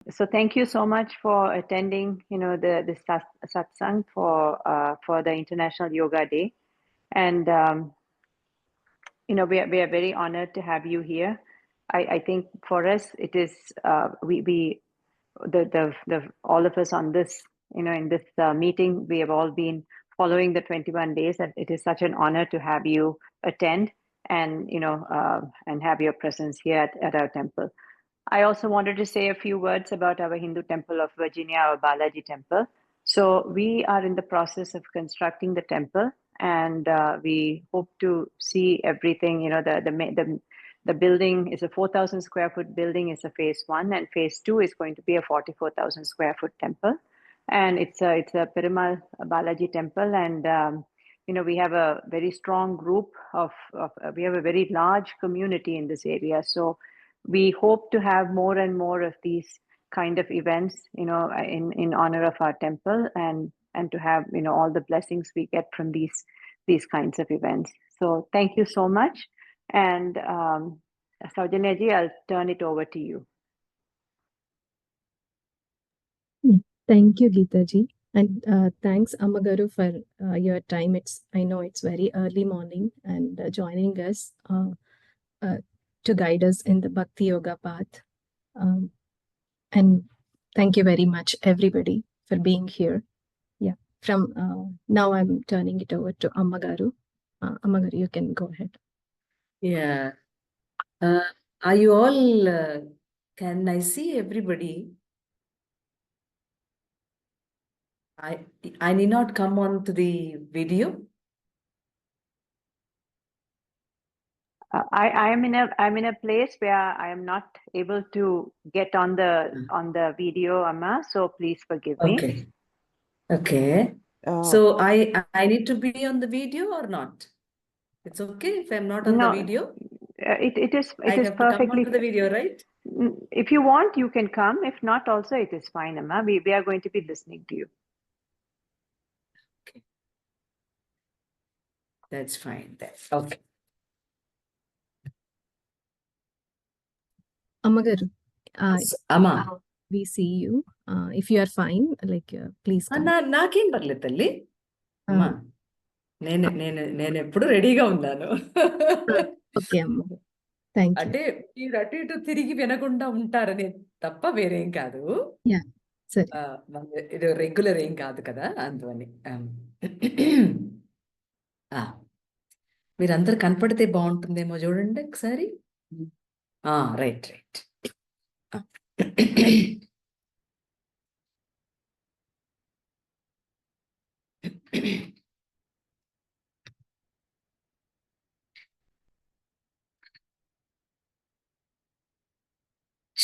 So thank you so much for attending, the satsang for the International Yoga Day. And, we are very honored to have you here. I think for us, it is, all of us on this, in this meeting, we have all been following the 21 days, and it is such an honor to have you attend and, and have your presence here at our temple. I also wanted to say a few words about our Hindu Temple of Virginia, our Balaji Temple. So we are in the process of constructing the temple, and we hope to see everything. The building is a 4,000 square foot building. Is a phase 1, and phase 2 is going to be a 44,000 square foot temple, and it's a Perumal Balaji temple, and we have a very strong group we have a very large community in this area. So we hope to have more and more of these kind of events, in honor of our temple, and to have, all the blessings we get from these kinds of events. So thank you so much. And Saujanya ji, I'll turn it over to you. Thank you, Geeta ji. And thanks, Amma Garu, for your time. I know it's very early morning, and joining us to guide us in the Bhakti Yoga path. And thank you very much, everybody, for being here. Yeah. From now, I'm turning it over to Amma Garu. Amma Garu, you can go ahead. Yeah. Are you all, can I see everybody? I need not come on to the video. I'm in a place where I am not able to get on the video, Amma. So please forgive me. Okay. So I need to be on the video or not? It's okay if I'm not on the video. It is perfectly. come onto the video, right? If you want, you can come. If not, also it is fine, Amma. We are going to be listening to you. Okay. That's fine. Okay. Amma Garu, Amma, we see you. If you are fine, please come. నాకేం పర్లేదు తల్లి అమ్మా నేను ఎప్పుడు రెడీగా ఉన్నాను. Okay అమ్మా, thank you. అంటే మీరు అటు ఇటు తిరిగి వినకుండా ఉంటారని తప్ప వేరేం కాదు. ఇది రెగ్యులర్ ఏం కాదు కదా, అందువని. మీరందరు కనపడితే బాగుంటుందేమో చూడండి ఒకసారి. Right right.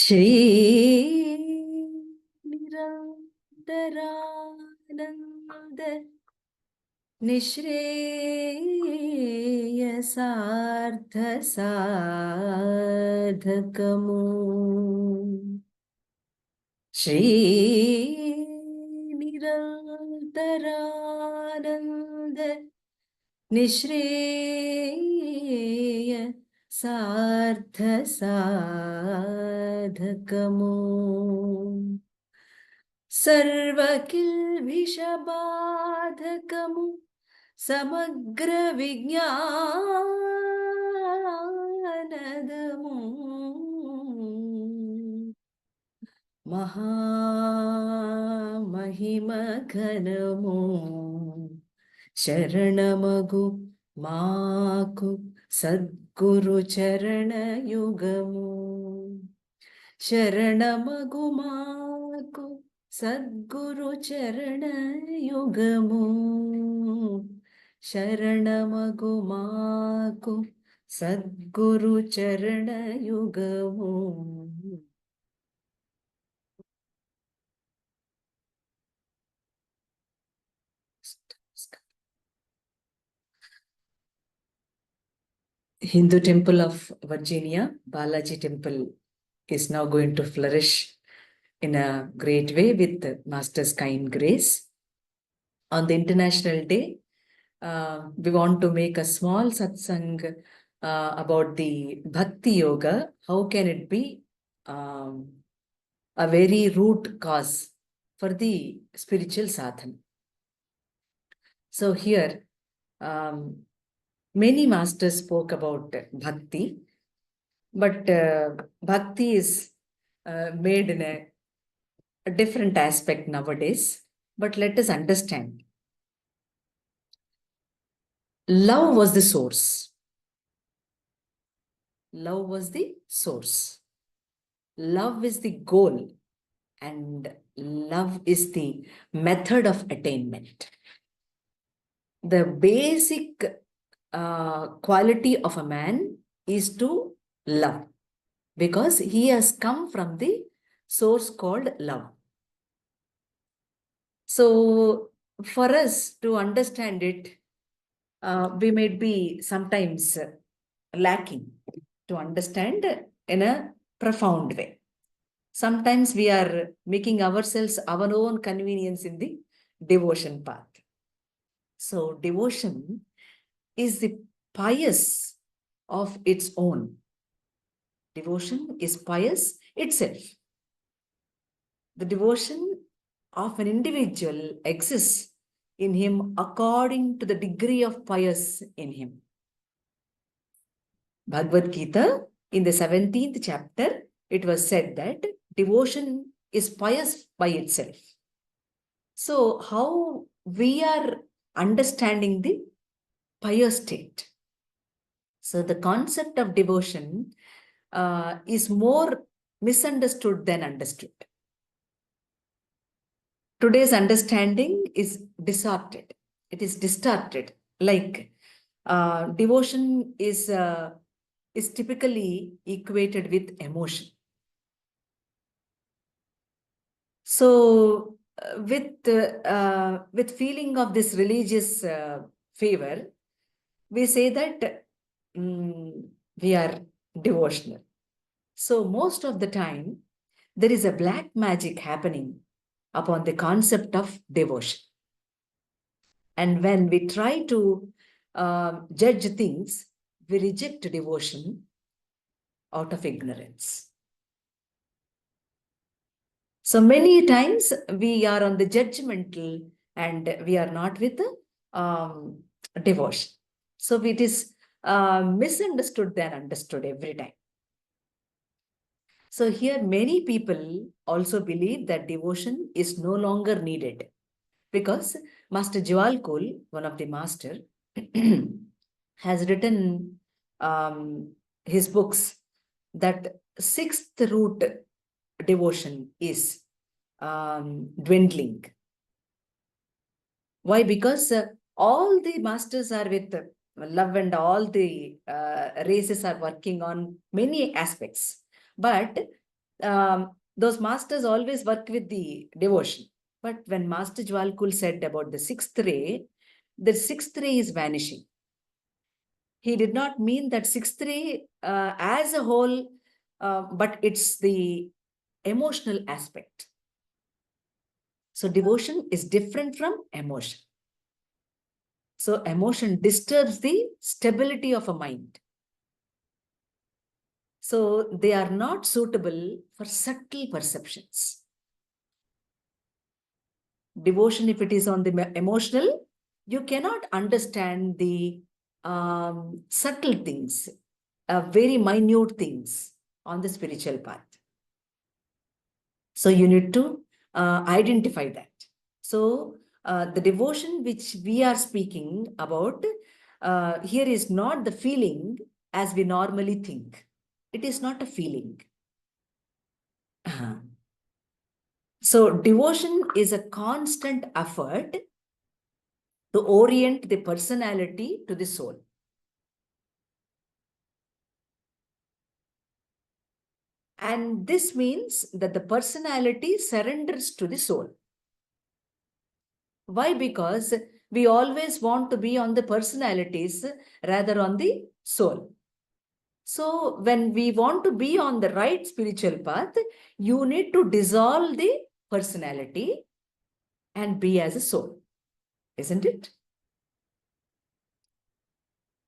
శ్రీ నిరంతరానంద నిశ్రేయసార్థ సాధకము శ్రీ నిరంతరానంద నిశ్రేయ సార్థ సాధకము సర్వకిల్బిషబాధకము సమగ్ర విజ్ఞానదము మహామహిమ ఘనము శరణమగు మాకు సద్గురు చరణయుగము శరణమగు మాకు సద్గురు చరణయుగము శరణమగు మాకు Sadhguru చరణయుగము. Hindu Temple of Virginia, Balaji Temple, is now going to flourish in a great way with Master's kind grace. On the International Day, we want to make a small satsang about the Bhakti Yoga. How can it be a very root cause for the spiritual sadhana. So here, many masters spoke about bhakti, but bhakti is made in a different aspect nowadays. But let us understand. Love was the source. Love was the source. Love is the goal, and love is the method of attainment. The basic quality of a man is to love, because he has come from the source called love. So for us to understand it, we may be sometimes lacking to understand in a profound way. Sometimes we are making ourselves our own convenience in the devotion path. So devotion is the pious of its own. Devotion is pious itself. The devotion of an individual exists in him according to the degree of pious in him. Bhagavad Gita, in the 17th chapter, it was said that devotion is pious by itself. So how we are understanding the pious state? So the concept of devotion is more misunderstood than understood. Today's understanding is distorted. It is distorted. Like devotion is typically equated with emotion. So with feeling of this religious favor, we say that we are devotional. So most of the time, there is a black magic happening upon the concept of devotion. And when we try to judge things, we reject devotion out of ignorance. So many times we are on the judgmental and we are not with devotion. So it is misunderstood than understood every time. So here many people also believe that devotion is no longer needed, because Master Jwalkul, one of the master, has written his books that sixth root devotion is dwindling. Why? Because all the masters are with love, and all the races are working on many aspects. But those masters always work with the devotion. But when Master Jwalkul said about the sixth ray is vanishing. He did not mean that sixth ray as a whole, but it's the emotional aspect. So devotion is different from emotion. So emotion disturbs the stability of a mind. So they are not suitable for subtle perceptions. Devotion, if it is on the emotional, you cannot understand the subtle things, very minute things on the spiritual path. So you need to identify that. So the devotion which we are speaking about here is not the feeling as we normally think. It is not a feeling. So devotion is a constant effort to orient the personality to the soul. And this means that the personality surrenders to the soul. Why? Because we always want to be on the personalities rather on the soul. So when we want to be on the right spiritual path, you need to dissolve the personality and be as a soul, isn't it?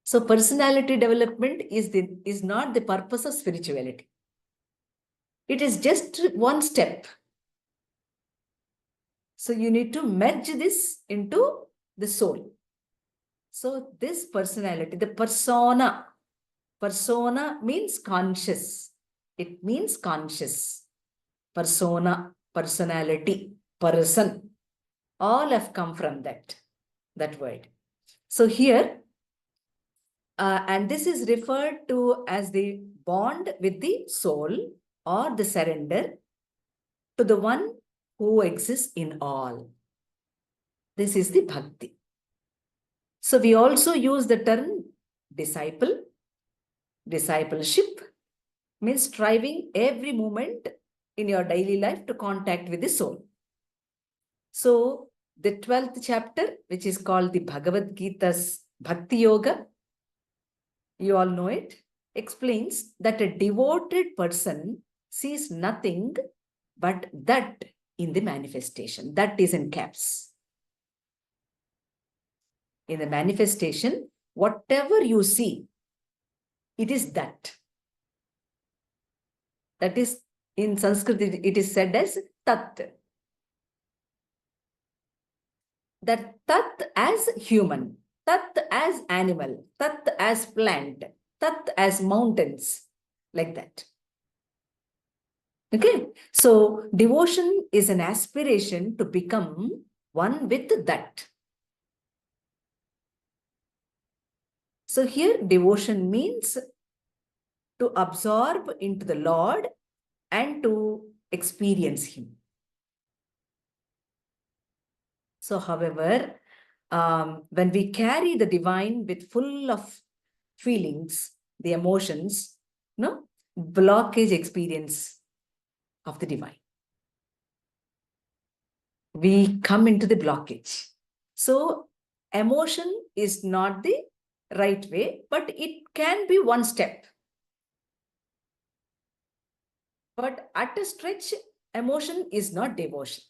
So personality development is not the purpose of spirituality. It is just one step. So you need to merge this into the soul. So this personality, the persona means conscious. It means conscious. Persona, personality, person, all have come from that word. So here, and this is referred to as the bond with the soul or the surrender to the one who exists in all. This is the bhakti. So we also use the term disciple. Discipleship means striving every moment in your daily life to contact with the soul. So the 12th chapter, which is called the Bhagavad Gita's Bhakti Yoga, you all know it, explains that a devoted person sees nothing but that in the manifestation. That is in caps. In the manifestation, whatever you see, it is that. That is, in Sanskrit, it is said as tat. That tat as human, tat as animal, tat as plant, tat as mountains, like that. Okay, so devotion is an aspiration to become one with that. So here devotion means to absorb into the Lord and to experience Him. So however, when we carry the divine with full of feelings, the emotions, no, blockage experience of the divine. We come into the blockage. So emotion is not the right way, but it can be one step. But at a stretch, emotion is not devotion.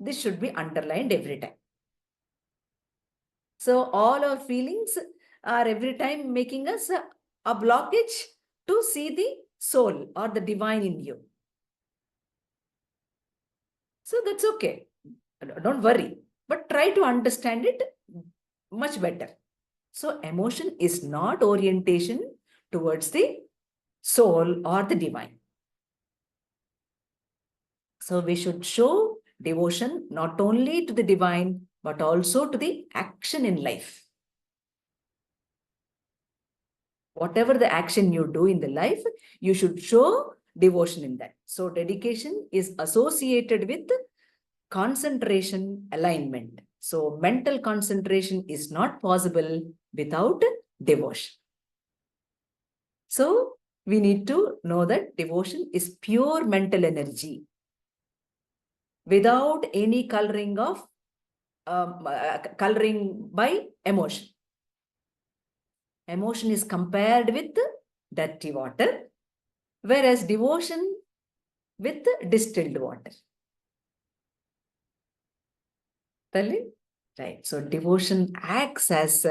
This should be underlined every time. So all our feelings are every time making us a blockage to see the soul or the divine in you. So that's okay. Don't worry, but try to understand it much better. So emotion is not orientation towards the soul or the divine. So we should show devotion not only to the divine, but also to the action in life. Whatever the action you do in the life, you should show devotion in that. So dedication is associated with concentration alignment. So mental concentration is not possible without devotion. So we need to know that devotion is pure mental energy without any coloring of coloring by emotion. Emotion is compared with dirty water, whereas devotion with distilled water. Right. So devotion acts as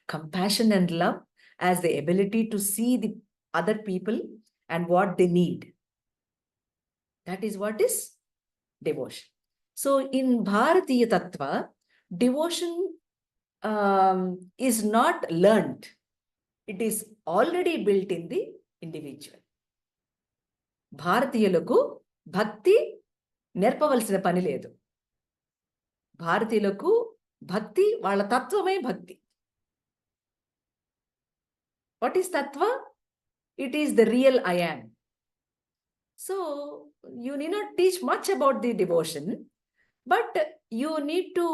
compassion and love, as the ability to see the other people and what they need. That is what is devotion. So in Bharatiya Tattva, devotion is not learned. It is already built in the individual. భారతీయులకు భక్తి నేర్పవలసిన పని లేదు. భారతీయులకు భక్తి వాళ్ళ తత్వమే భక్తి. What is tattva? It is the real I am. So you need not teach much about the devotion, but you need to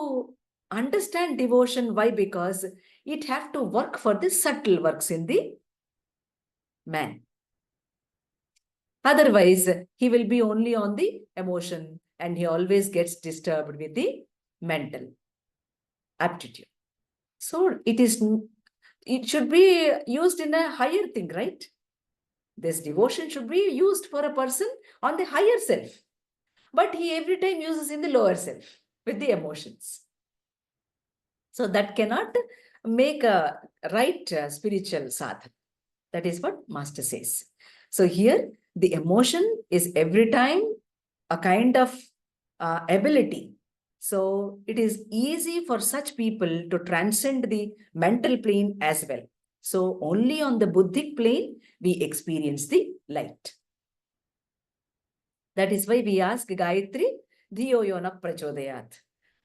understand devotion. Why? Because it have to work for the subtle works in the man. Otherwise, he will be only on the emotion and he always gets disturbed with the mental aptitude. So it should be used in a higher thing, right? This devotion should be used for a person on the higher self. But he every time uses in the lower self with the emotions. So that cannot make a right spiritual sadhana. That is what Master says. So here, the emotion is every time a kind of ability. So it is easy for such people to transcend the mental plane as well. So only on the Buddhic plane, we experience the light. That is why we ask Gayatri, Dhiyo Yona Prachodayat.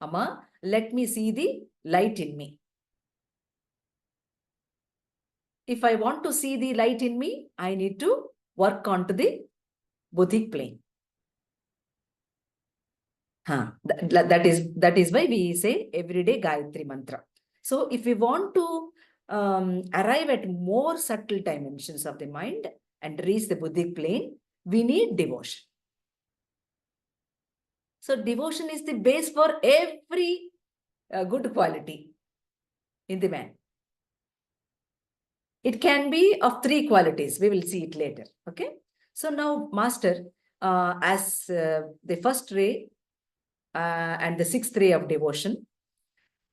Amma, let me see the light in me. If I want to see the light in me, I need to work onto the Buddhic plane. That is why we say everyday Gayatri mantra. So if we want to arrive at more subtle dimensions of the mind and reach the Buddhic plane, we need devotion. So devotion is the base for every good quality in the man. It can be of 3 qualities. We will see it later. Okay. So now, Master, as the first ray and the 6th ray of devotion,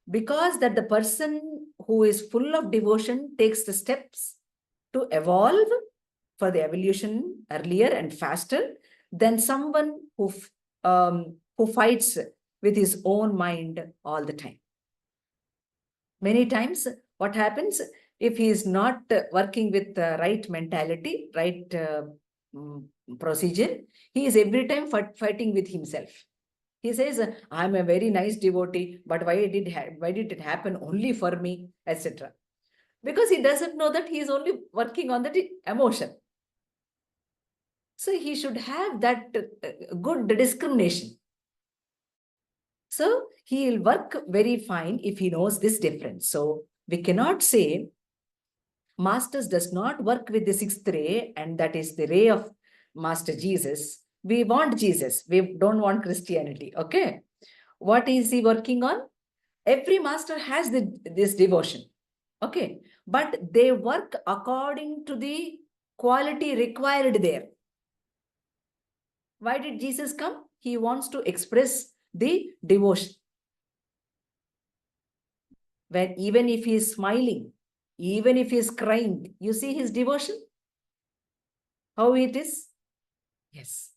because that the person who is full of devotion takes the steps to evolve for the evolution earlier and faster than someone who fights with his own mind all the time. Many times, what happens if he is not working with the right mentality, right procedure, he is every time fighting with himself. He says, I'm a very nice devotee, but why did it happen only for me, etc. Because he doesn't know that he is only working on that emotion. So he should have that good discrimination. So he will work very fine if he knows this difference. So we cannot say Masters does not work with the 6th ray, and that is the ray of Master Jesus. We want Jesus. We don't want Christianity. Okay. What is he working on? Every master has this devotion. Okay. But they work according to the quality required there. Why did Jesus come? He wants to express the devotion. When even if he is smiling, even if he is crying, you see his devotion? How it is? Yes.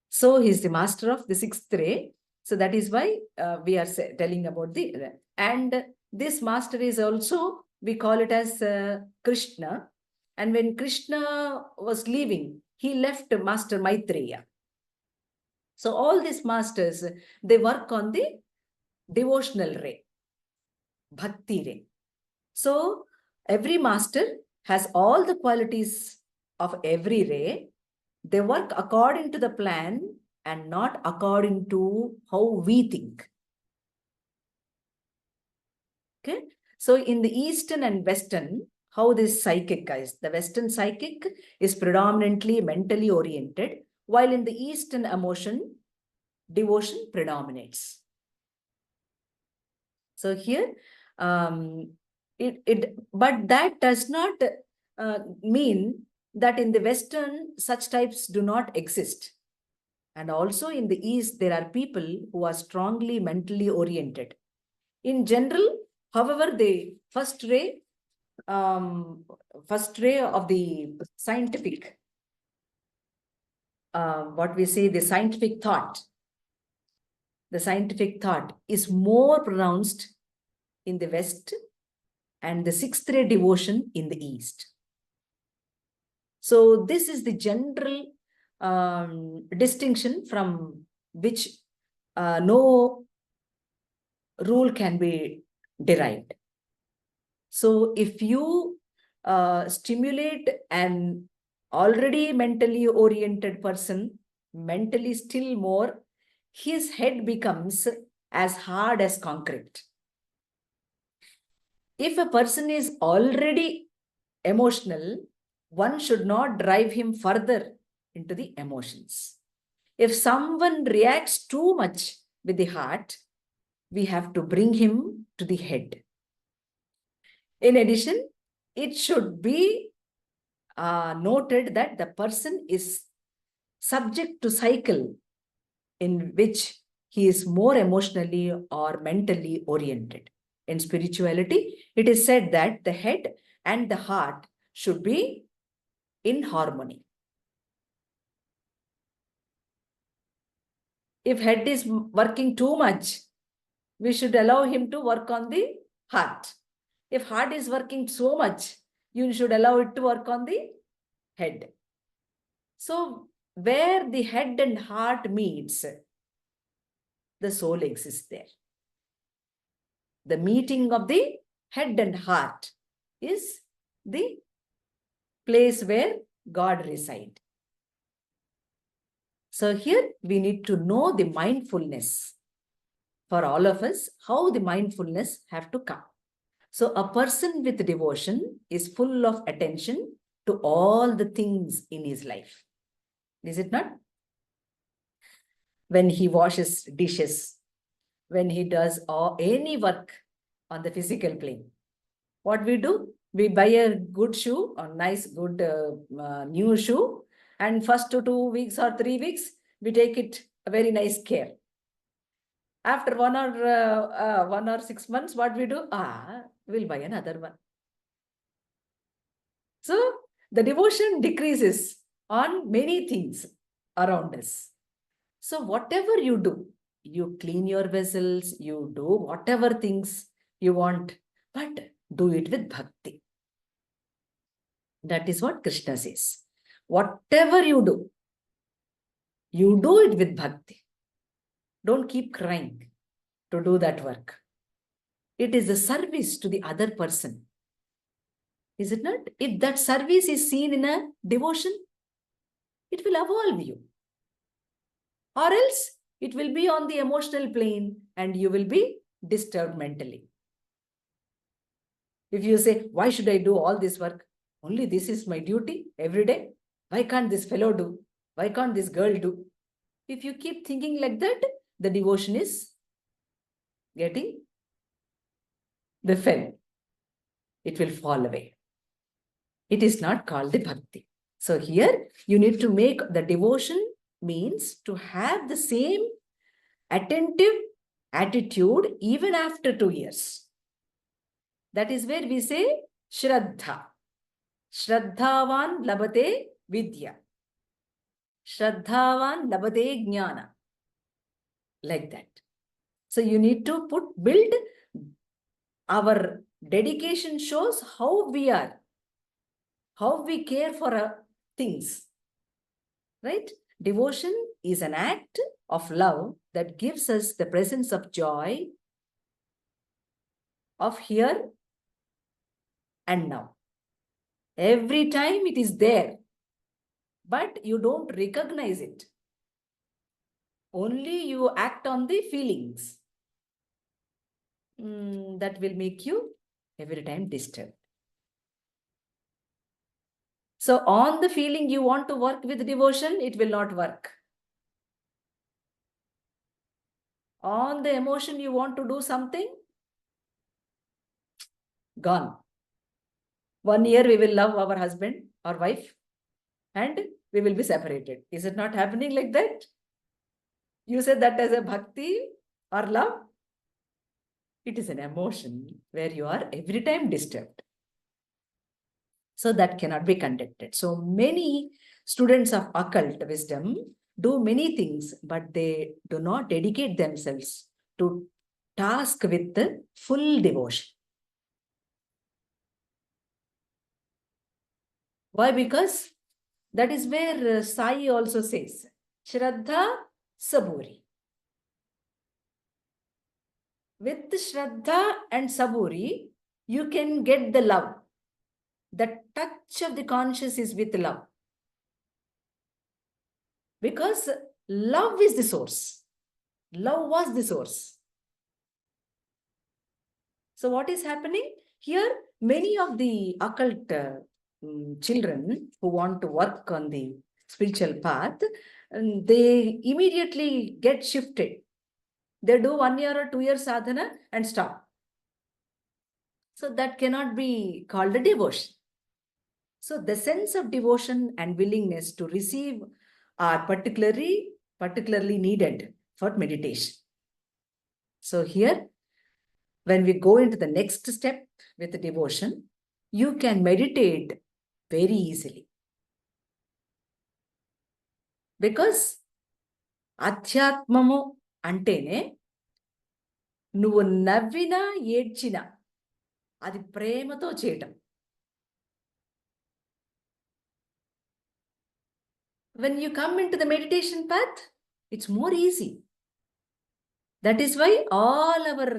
So he is the master of the 6th ray. So that is why we are telling about the... And this master is also, we call it as Krishna. And when Krishna was leaving, he left Master Maitreya. So all these masters, they work on the devotional ray, Bhakti ray. So every master has all the qualities of every ray. They work according to the plan and not according to how we think. Okay. So in the Eastern and Western, how this psychic guys, the Western psychic is predominantly mentally oriented, while in the Eastern emotion, devotion predominates. So here, but that does not mean that in the Western, such types do not exist. And also in the East, there are people who are strongly mentally oriented. In general, however, the first ray of the scientific, what we say, the scientific thought is more pronounced in the West and the 6th ray devotion in the East. So this is the general distinction from which no rule can be derived. So if you stimulate an already mentally oriented person, mentally still more, his head becomes as hard as concrete. If a person is already emotional, one should not drive him further into the emotions. If someone reacts too much with the heart, we have to bring him to the head. In addition, it should be noted that the person is subject to cycle in which he is more emotionally or mentally oriented. In spirituality, it is said that the head and the heart should be in harmony. If head is working too much, we should allow him to work on the heart. If heart is working so much, you should allow it to work on the head. So where the head and heart meets, the soul exists there. The meeting of the head and heart is the place where God resides. So here we need to know the mindfulness for all of us, how the mindfulness have to come. So a person with devotion is full of attention to all the things in his life. Is it not? When he washes dishes, when he does any work on the physical plane, what we do? We buy a good shoe, a nice, good new shoe, and first 2 weeks or 3 weeks, we take it a very nice care. After 1 or 6 months, what we do? We'll buy another one. So the devotion decreases on many things around us. So whatever you do, you clean your vessels, you do whatever things you want, but do it with bhakti. That is what Krishna says. Whatever you do it with bhakti. Don't keep crying to do that work. It is a service to the other person. Is it not? If that service is seen in a devotion, it will evolve you. Or else, it will be on the emotional plane and you will be disturbed mentally. If you say, why should I do all this work? Only this is my duty every day. Why can't this fellow do? Why can't this girl do? If you keep thinking like that, the devotion is getting befell. It will fall away. It is not called the bhakti. So here, you need to make the devotion means to have the same attentive attitude even after 2 years. That is where we say Shraddha. Shraddhavan labate vidya. Shraddhavan labate Jnana. Like that. So you need to build our dedication shows how we are, how we care for things. Right? Devotion is an act of love that gives us the presence of joy of here and now. Every time it is there, but you don't recognize it. Only you act on the feelings. That will make you every time disturbed. So on the feeling you want to work with devotion, it will not work. On the emotion you want to do something, gone. 1 year we will love our husband or wife and we will be separated. Is it not happening like that? You said that as a bhakti or love. It is an emotion where you are every time disturbed. So that cannot be conducted. So many students of occult wisdom do many things, but they do not dedicate themselves to task with the full devotion. Why? Because that is where Sai also says, Shraddha Saburi. With Shraddha and Saburi, you can get the love. The touch of the conscious is with love. Because love is the source. Love was the source. So what is happening? Here, many of the occult children who want to work on the spiritual path, they immediately get shifted. They do 1 year or 2 year sadhana and stop. So that cannot be called a devotion. So the sense of devotion and willingness to receive are particularly needed for meditation. So here, when we go into the next step with the devotion, you can meditate very easily. Because అధ్యాత్మము అంటేనే నువ్వు నవ్వినా ఏడ్చినా అది ప్రేమతో చేయటం. When you come into the meditation path, it's more easy. That is why all our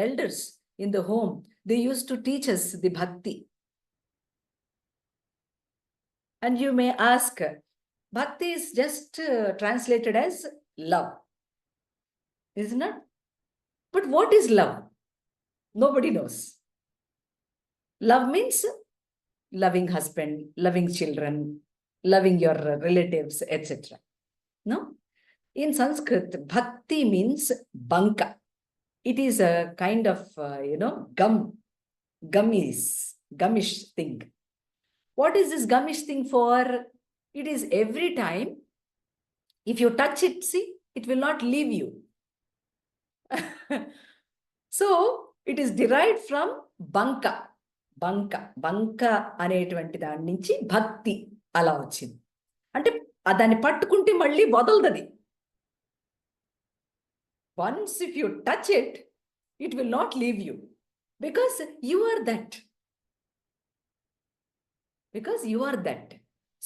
elders in the home, they used to teach us the bhakti. And you may ask, bhakti is just translated as love, isn't it? But what is love? Nobody knows. Love means loving husband, loving children, loving your relatives, etc. No? In Sanskrit, bhakti means banka. It is a kind of, gummish thing. What is this gummish thing for? It is every time, if you touch it, see, it will not leave you. So, it is derived from banka. బంక అనేటువంటి దాని నుంచి భక్తి అలా వచ్చింది. అంటే దాన్ని పట్టుకుంటే మళ్ళీ వదలదది. Once if you touch it, it will not leave you. Because you are that. Because you are that.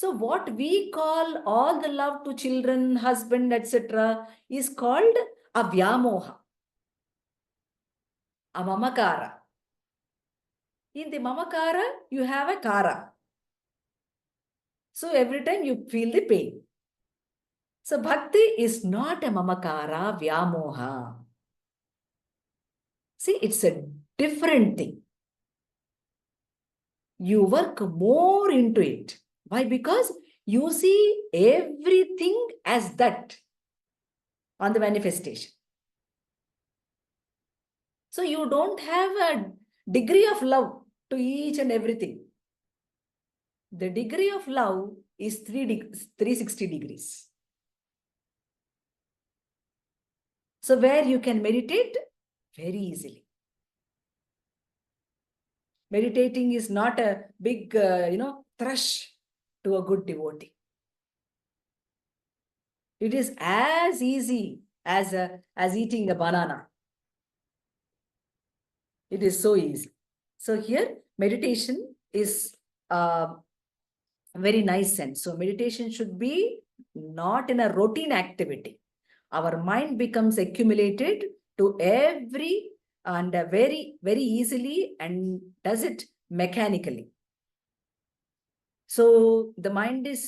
So what we call all the love to children, husband, etc. is called a vyamoha. A mamakara. In the mamakara, you have a kara. So every time you feel the pain. So bhakti is not a mamakara, vyamoha. See, it's a different thing. You work more into it. Why? Because you see everything as that on the manifestation. So you don't have a degree of love to each and everything. The degree of love is 360 degrees. So where you can meditate very easily. Meditating is not a big, thrush to a good devotee. It is as easy as eating a banana. It is so easy. So here, meditation is a very nice sense. So meditation should be not in a routine activity. Our mind becomes accumulated to every and very, very easily and does it mechanically. So the mind is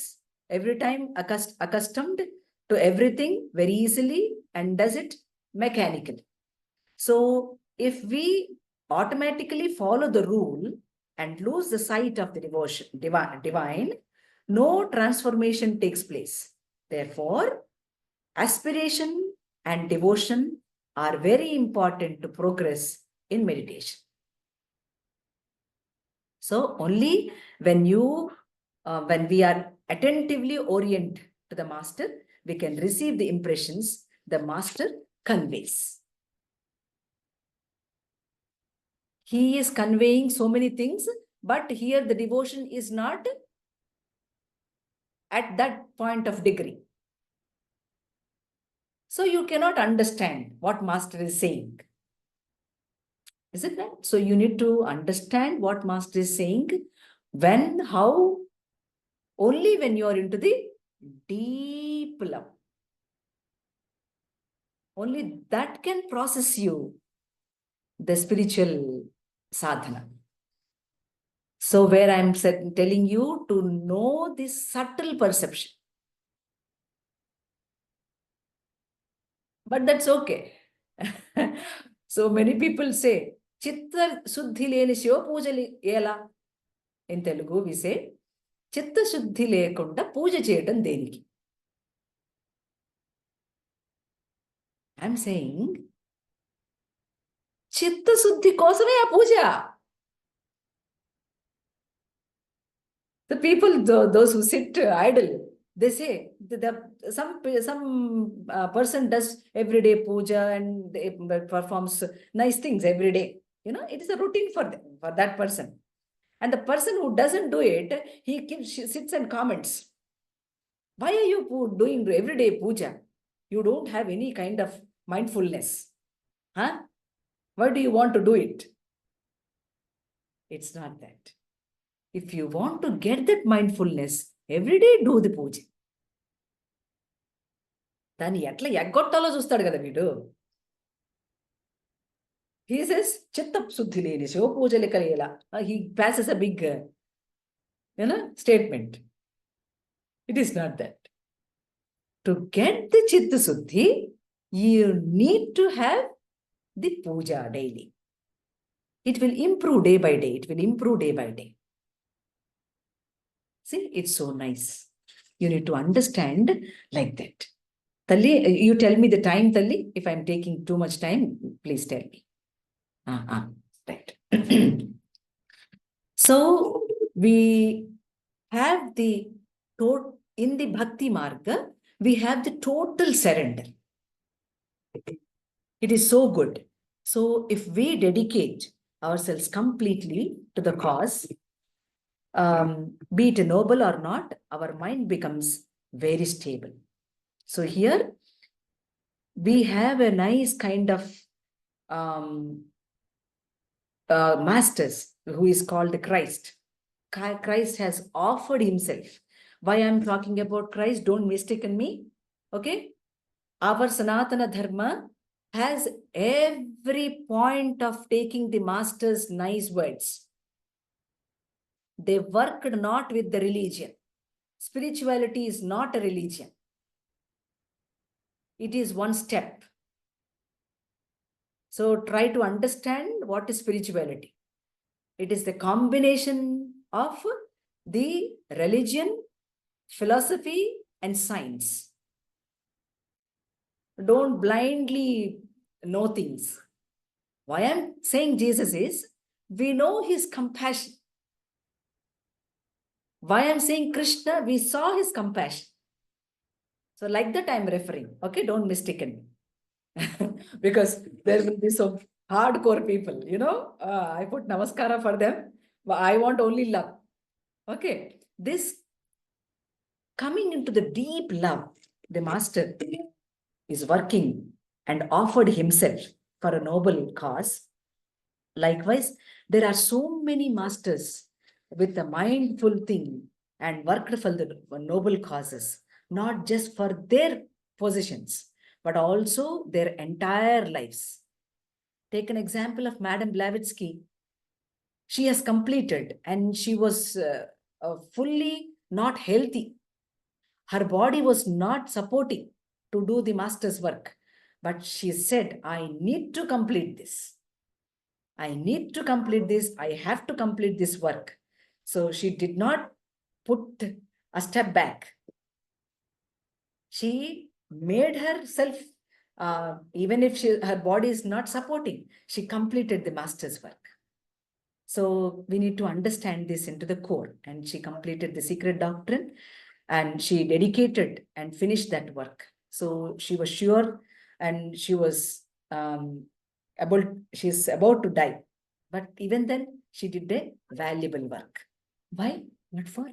every time accustomed to everything very easily and does it mechanically. So if we automatically follow the rule and lose the sight of the divine, no transformation takes place. Therefore, aspiration and devotion are very important to progress in meditation. So only when we are attentively oriented to the master, we can receive the impressions the master conveys. He is conveying so many things, but here the devotion is not at that point of degree. So you cannot understand what master is saying. Is it right? So you need to understand what master is saying, when, how, only when you are into the deep love. Only that can process you the spiritual sadhana. So where I am telling you to know this subtle perception. But that's okay. So many people say, Chitta Suddhi leni Shiva Puja ela. In Telugu we say, Chitta Suddhi lekunda Puja cheyatam deniki. I'm saying, Chitta Suddhi kosame a puja. The people, those who sit idle, they say some person does everyday puja and they performs nice things every day. It is a routine for them, for that person. And the person who doesn't do it, he sits and comments. Why are you doing everyday puja? You don't have any kind of mindfulness. Huh? Why do you want to do it? It's not that. If you want to get that mindfulness, every day do the puja. దాన్ని ఎట్లా ఎగ్గొట్టాలో చూస్తాడు కదా వీడు. He says, చిత్త శుద్ధి లేని శివ పూజలు కలిగేలా. He passes a big statement. It is not that. To get the chitta suddhi, you need to have the puja daily. It will improve day by day. It will improve day by day. See, it's so nice. You need to understand like that. Talli, you tell me the time, Talli. If I'm taking too much time, please tell me. Right. So, we have in the Bhakti Marga, we have the total surrender. It is so good. So, if we dedicate ourselves completely to the cause, be it noble or not, our mind becomes very stable. So here we have a nice kind of masters who is called Christ. Christ has offered himself. Why I'm talking about Christ, don't mistake me. Okay? Our Sanātana Dharma has every point of taking the master's nice words. They worked not with the religion. Spirituality is not a religion. It is one step. So try to understand what is spirituality. It is the combination of the religion, philosophy, and science. Don't blindly know things. Why I'm saying Jesus is, we know his compassion. Why I'm saying Krishna, we saw his compassion. So like that I'm referring. Okay, don't mistake me. Because there will be some hardcore people, I put namaskara for them, but I want only love. Okay, this coming into the deep love, the master is working and offered himself for a noble cause. Likewise, there are so many masters with the mindful thing and worked for the noble causes, not just for their positions, but also their entire lives. Take an example of Madame Blavatsky. She has completed and she was fully not healthy. Her body was not supporting to do the master's work. But she said, I need to complete this. I need to complete this. I have to complete this work. So she did not put a step back. She made herself, even if her body is not supporting, she completed the master's work. So we need to understand this into the core. And she completed the secret doctrine and she dedicated and finished that work. So she was sure and she was she's about to die. But even then, she did a valuable work. Why? What for?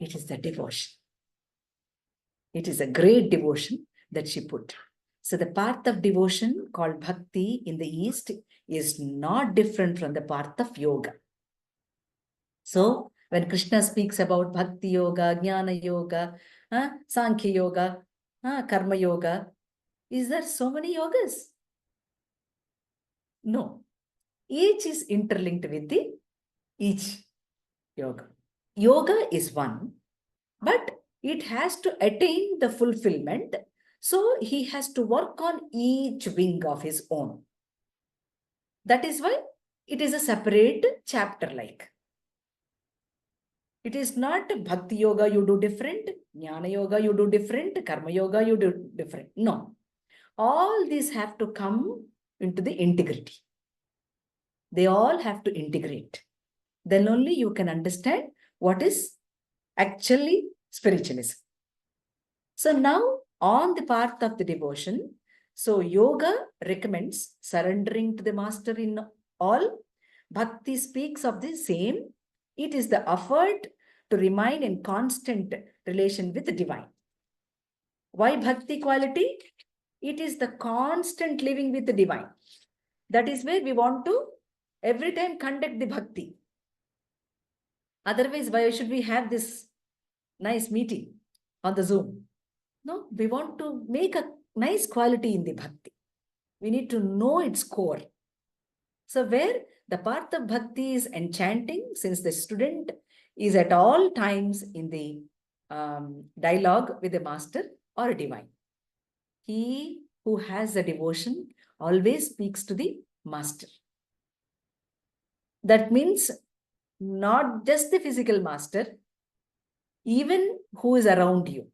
It is the devotion. It is a great devotion that she put. So the path of devotion called Bhakti in the East is not different from the path of yoga. So when Krishna speaks about Bhakti Yoga, Jnana Yoga, Sankhya Yoga, Karma Yoga, is there so many yogas? No. Each is interlinked with each yoga. Yoga is one, but it has to attain the fulfillment. So he has to work on each wing of his own. That is why it is a separate chapter like. It is not Bhakti Yoga you do different, Jnana Yoga you do different, Karma Yoga you do different. No. All these have to come into the integrity. They all have to integrate. Then only you can understand what is actually spiritualism. So now on the path of the devotion, so yoga recommends surrendering to the master in all. Bhakti speaks of the same. It is the effort to remain in constant relation with the divine. Why bhakti quality? It is the constant living with the divine. That is where we want to every time conduct the bhakti. Otherwise, why should we have this nice meeting on the Zoom? No, we want to make a nice quality in the bhakti. We need to know its core. So where the path of bhakti is enchanting, since the student is at all times in the dialogue with the master or divine. He who has the devotion always speaks to the master. That means not just the physical master, even who is around you.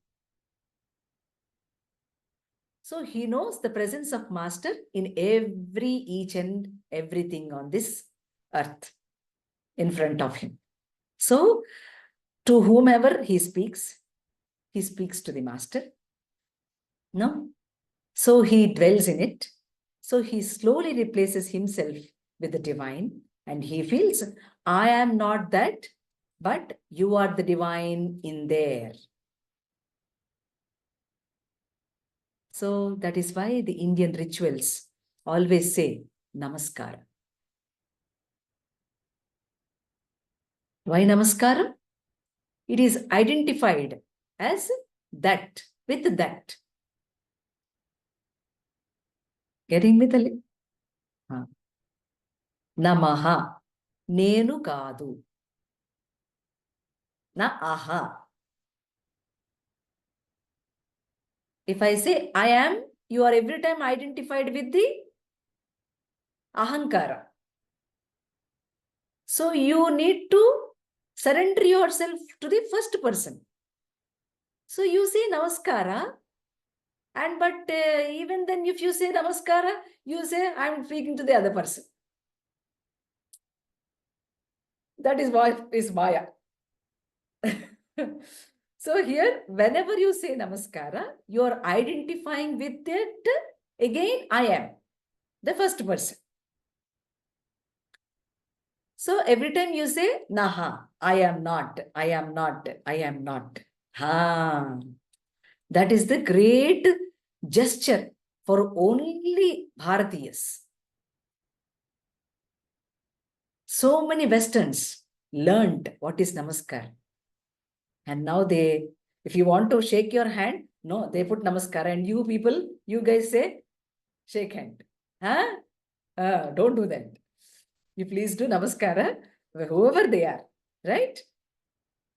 So he knows the presence of master in each and everything on this earth in front of him. So to whomever he speaks to the master. No? So he dwells in it. So he slowly replaces himself with the divine and he feels, I am not that, but you are the divine in there. So that is why the Indian rituals always say Namaskara. Why Namaskara? It is identified as that, with that. Getting me the link? Namaha. Nenu kadu. Na aha. If I say I am, you are every time identified with the ahankara. So you need to surrender yourself to the first person. So you say Namaskara, and but even then if you say Namaskara, you say I am speaking to the other person. That is what is Maya. So here, whenever you say Namaskara, you are identifying with it. Again, I am the first person. So every time you say Naha, I am not, I am not, I am not. Ha. That is the great gesture for only Bharatiyas. So many Westerns learned what is Namaskar. And now they, if you want to shake your hand, no, they put Namaskar. And you people, you guys say, shake hand. Huh? Don't do that. You please do Namaskara, whoever they are, right?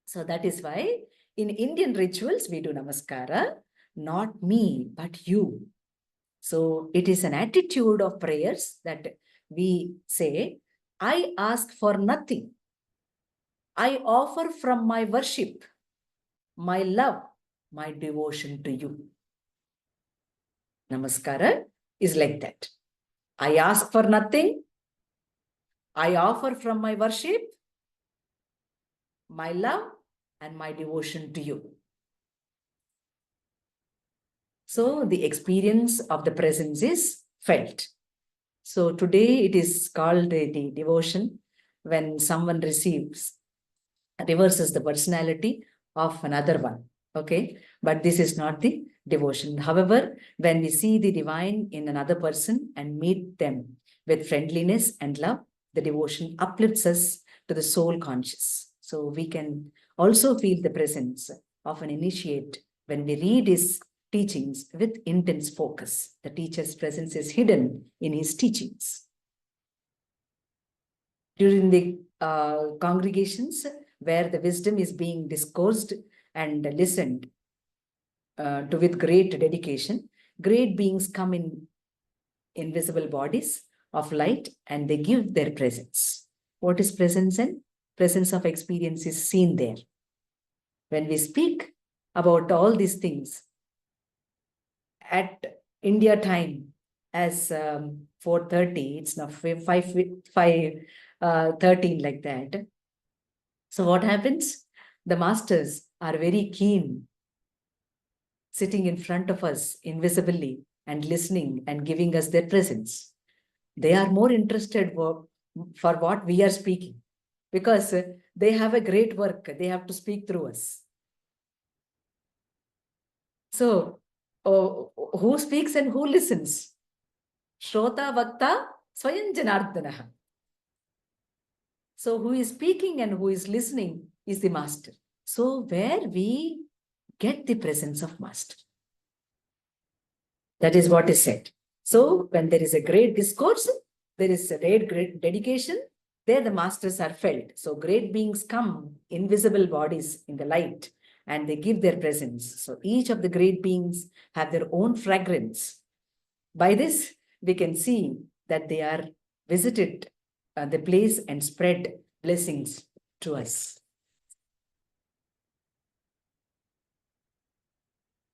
So that is why in Indian rituals, we do Namaskara, not me, but you. So it is an attitude of prayers that we say, I ask for nothing. I offer from my worship, my love, my devotion to you. Namaskara is like that. I ask for nothing. I offer from my worship, my love, and my devotion to you. So the experience of the presence is felt. So today it is called the devotion when someone reverses the personality of another one. Okay, but this is not the devotion. However, when we see the divine in another person and meet them with friendliness and love, the devotion uplifts us to the soul conscious. So we can also feel the presence of an initiate when we read his teachings with intense focus. The teacher's presence is hidden in his teachings. During the congregations where the wisdom is being discoursed and listened to with great dedication, great beings come in invisible bodies of light and they give their presence. What is presence? And presence of experience is seen there. When we speak about all these things at India time as 4:30, it's now 5:13 like that. So what happens? The masters are very keen, sitting in front of us invisibly and listening and giving us their presence. They are more interested for what we are speaking because they have a great work. They have to speak through us. So who speaks and who listens? Shrota Vakta Swayam Janardanaha. So who is speaking and who is listening is the master. So where we get the presence of master. That is what is said. So when there is a great discourse, there is a great dedication, there the masters are felt. So great beings come, invisible bodies in the light, and they give their presence. So each of the great beings have their own fragrance. By this, we can see that they are visited the place and spread blessings to us.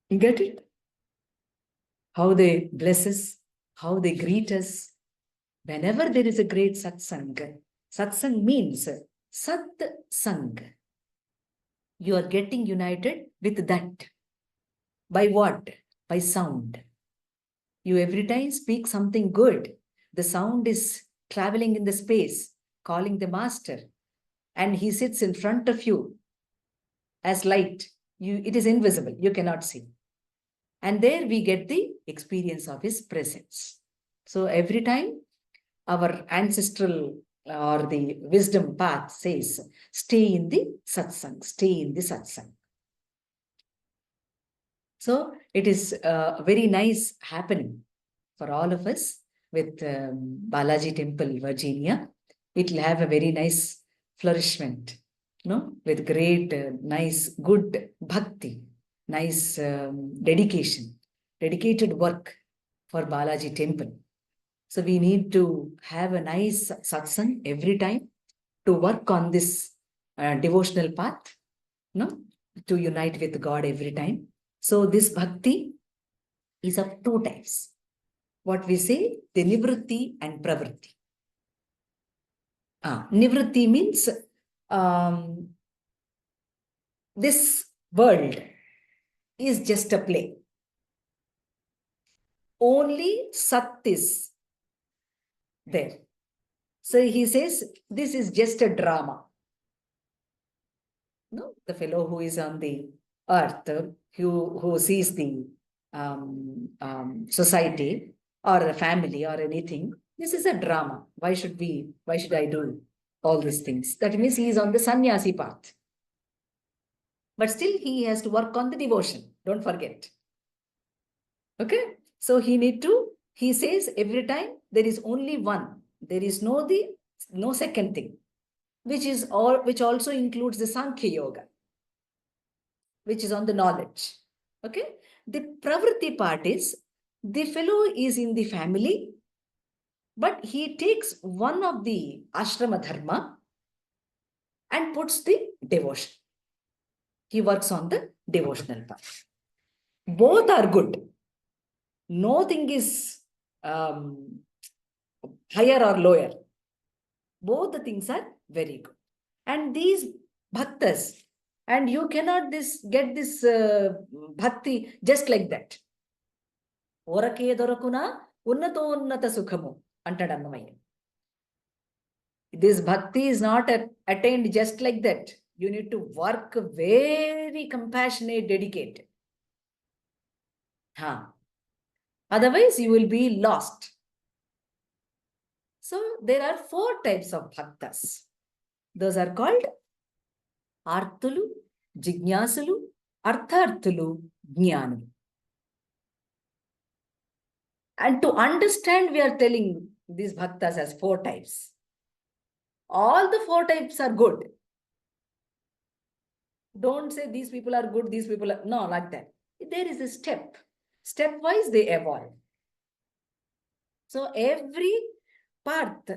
You get it? How they bless us, how they greet us. Whenever there is a great satsang, satsang means Satsang. You are getting united with that. By what? By sound. You every time speak something good. The sound is traveling in the space, calling the master, and he sits in front of you as light. It is invisible, you cannot see. And there we get the experience of his presence. So every time our ancestral or the wisdom path says, stay in the satsang, stay in the satsang. So it is very nice happening for all of us with Balaji Temple, Virginia. It will have a very nice flourishment, with great, nice, good bhakti, nice dedication, dedicated work for Balaji Temple. So we need to have a nice satsang every time to work on this devotional path, to unite with God every time. So this bhakti is of two types. What we say, the nivritti and pravritti. Nivritti means this world is just a play. Only Sat is there. So he says, this is just a drama. No, the fellow who is on the earth, who sees the society or a family or anything, this is a drama. Why should I do all these things? That means he is on the sannyasi path. But still he has to work on the devotion. Don't forget. Okay? So he says every time there is only one. There is no second thing, which also includes the Sankhya Yoga, which is on the knowledge. Okay? The pravritti part is, the fellow is in the family, but he takes one of the ashrama dharma and puts the devotion. He works on the devotional path. Both are good. Nothing is higher or lower. Both the things are very good. And these bhaktas, and you cannot get this bhakti just like that. Orake dorakuna unnato unnata sukhamu antadu Annamaya. This bhakti is not attained just like that. You need to work very compassionate, dedicated. Otherwise, you will be lost. So there are 4 types of bhaktas. Those are called Arthulu, Jignasulu, Artharthulu, Jnana. And to understand, we are telling these bhaktas as 4 types. All the 4 types are good. Don't say these people are good, these people are... No, like that. There is a step. Stepwise, they evolve. So every part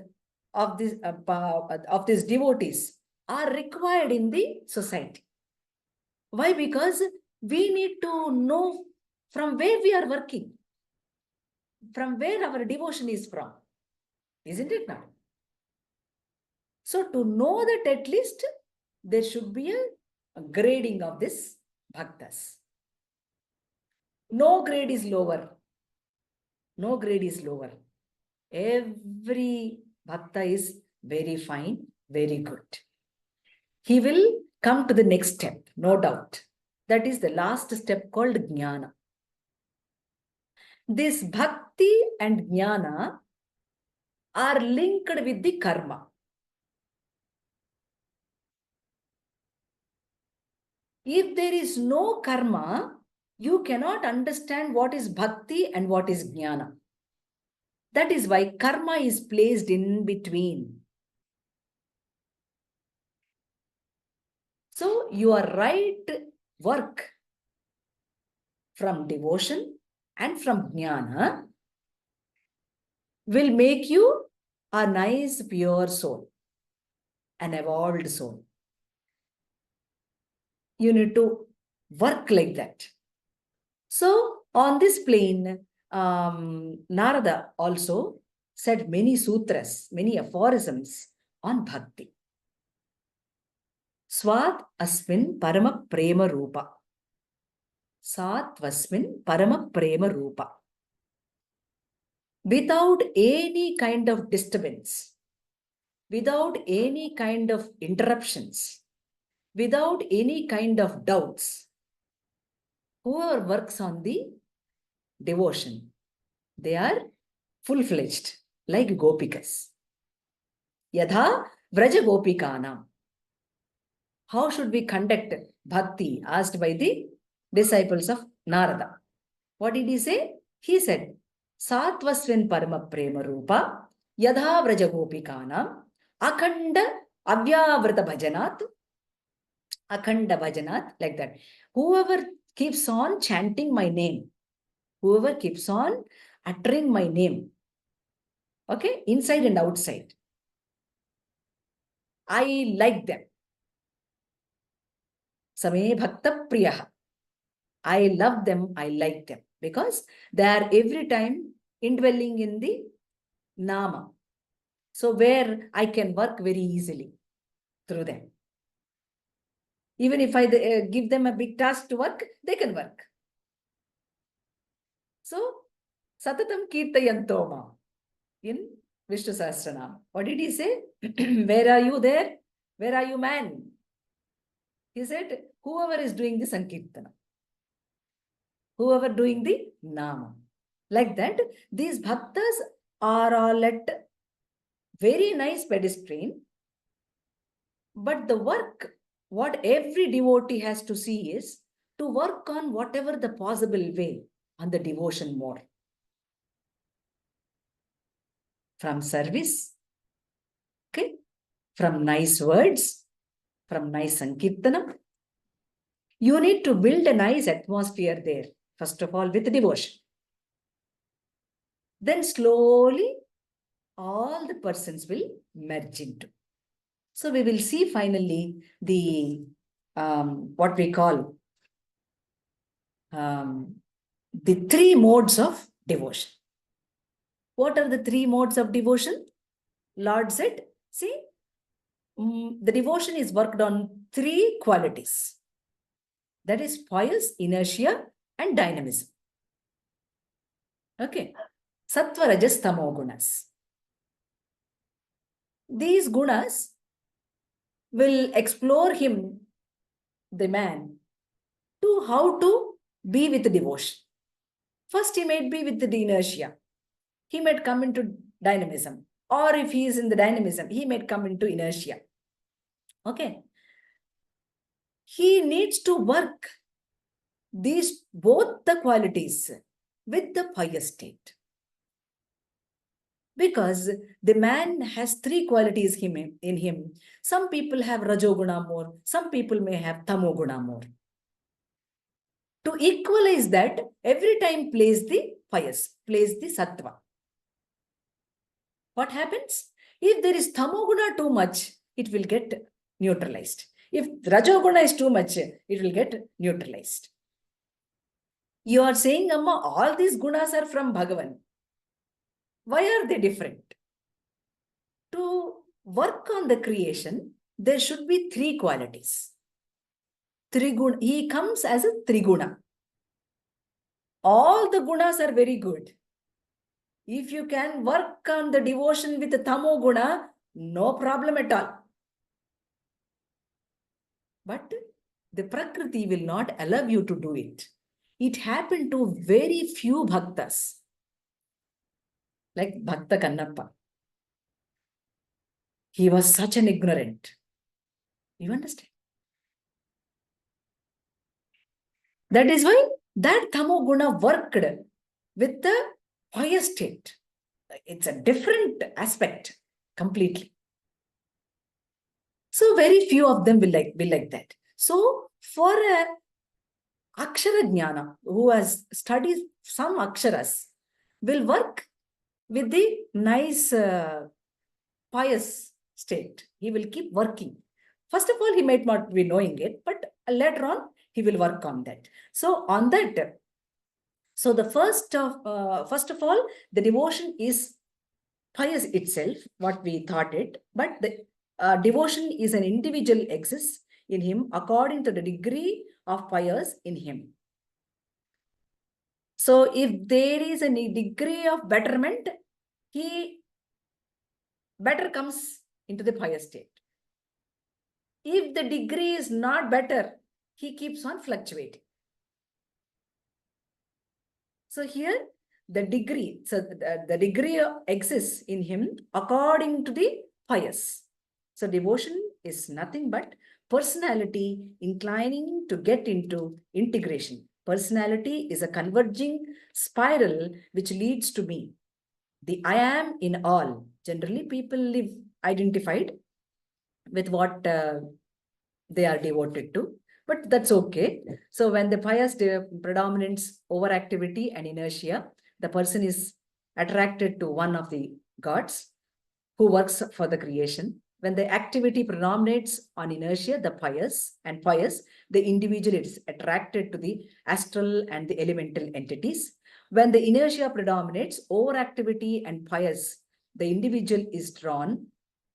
of these devotees are required in the society. Why? Because we need to know from where we are working, from where our devotion is from. Isn't it now? So to know that, at least there should be a grading of this bhaktas. No grade is lower. No grade is lower. Every bhakta is very fine, very good. He will come to the next step, no doubt. That is the last step called Jnana. this bhakti and jnana are linked with the karma. If there is no karma, you cannot understand what is bhakti and what is jnana. That is why karma is placed in between. So your right work from devotion and from jnana will make you a nice, pure soul, an evolved soul. You need to work like that. So on this plane, Narada also said many sutras, many aphorisms on bhakti. Svat asmin parama prema rupa. Satvasmin parama prema rupa. Without any kind of disturbance, without any kind of interruptions, without any kind of doubts, whoever works on the devotion, they are full-fledged, like gopikas. Yadha vraja gopikanam. How should we conduct bhakti? Asked by the disciples of Narada. What did he say? He said, Satvasvin parama prema rupa, yadha vraja gopikanam, akhanda avyavrata bhajanat, akhanda bhajanat, like that. Whoever keeps on chanting my name, whoever keeps on uttering my name, okay, inside and outside, I like them. Same bhakta priyaha. I love them, I like them, because they are every time indwelling in the nama. So where I can work very easily through them. Even if I give them a big task to work, they can work. So, Satatam Kirtayantoma in Vishnu Sahasranama. What did he say? Where are you there? Where are you, man? He said, whoever is doing the Sankirtana, whoever doing the Nama. Like that, these bhaktas are all at very nice pedestrian, but the work, what every devotee has to see is to work on whatever the possible way on the devotion more. From service, okay, from nice words, from nice Sankirtana. You need to build a nice atmosphere there, first of all, with devotion. Then slowly, all the persons will merge into. So we will see finally the, what we call, the three modes of devotion. What are the three modes of devotion? Lord said, see, the devotion is worked on three qualities. That is poise, inertia, and dynamism. Okay. Sattva, rajas, tamo gunas. These gunas will explore him, the man, to how to be with the devotion. First, he might be with the inertia. He might come into dynamism. Or if he is in the dynamism, he might come into inertia. Okay. He needs to work these both the qualities with the pious state. Because the man has three qualities in him. Some people have rajoguna more, some people may have tamoguna more. To equalize that, every time place the pious, place the sattva. What happens? If there is tamoguna too much, it will get neutralized. If rajoguna is too much, it will get neutralized. You are saying, Amma, all these gunas are from Bhagavan. Why are they different? To work on the creation, there should be three qualities. Triguna. He comes as a triguna. All the gunas are very good. If you can work on the devotion with the tamo guna, no problem at all. But the Prakriti will not allow you to do it. it happened to very few bhaktas, like Bhakta Kannappa. He was such an ignorant. You understand? That is why that Tamoguna worked with the pious state. It's a different aspect completely. So very few of them will like that. So for a Akshara Jnana, who has studied some Aksharas, will work with the nice pious state. He will keep working. First of all, he might not be knowing it, but later on, he will work on that. So on that, so the first of all, the devotion is pious itself, what we thought it, but the devotion is an individual exists in him according to the degree of pious in him. So if there is a degree of betterment, he better comes into the pious state. If the degree is not better, he keeps on fluctuating. So here, the degree, so the degree exists in him according to the pious. So devotion is nothing but personality inclining to get into integration. Personality is a converging spiral which leads to me. The I am in all. Generally, people live identified with what they are devoted to, but that's okay. So when the pious predominates overactivity and inertia, the person is attracted to one of the gods who works for the creation. When the activity predominates on inertia, the pious, the individual is attracted to the astral and the elemental entities. When the inertia predominates overactivity and pious, the individual is drawn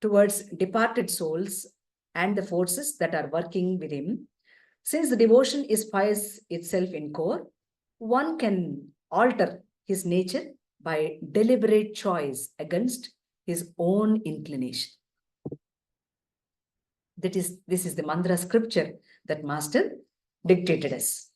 towards departed souls and the forces that are working with him. Since the devotion is pious itself in core, one can alter his nature by deliberate choice against his own inclination. This is the mantra scripture that Master dictated us.